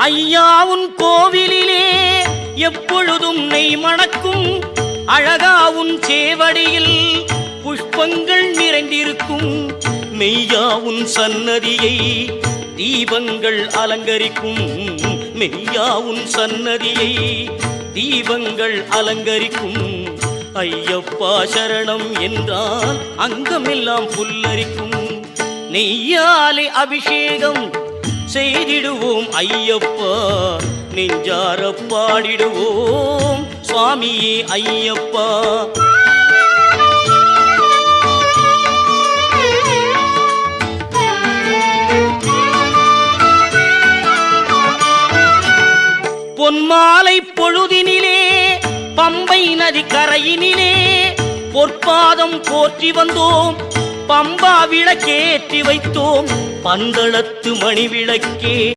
ஐயாவுன் கோவிலிலே எப்பொழுதும் நெய் மணக்கும், அழகாவுன் சேவடியில் புஷ்பங்கள் நிறைந்திருக்கும். மெய்யாவுன் சன்னதியை தீபங்கள் அலங்கரிக்கும், மெய்யாவுன் சன்னதியை தீபங்கள் அலங்கரிக்கும். ஐயப்பா சரணம் என்றால் அங்கமெல்லாம் புல்லரிக்கும். நெய்யாலே அபிஷேகம் செய்திடுவோம் ஐயப்பா, நெஞ்சார பாடிடுவோம் சுவாமியே ஐயப்பா. பொன்மாலை பொழுதினிலே பம்பை நதி கரையினிலே பொற்பாதம் போற்றி வந்தோம், பம்பா விளக்கேற்றி வைத்தோம், பந்தளத்து மணி விளக்கே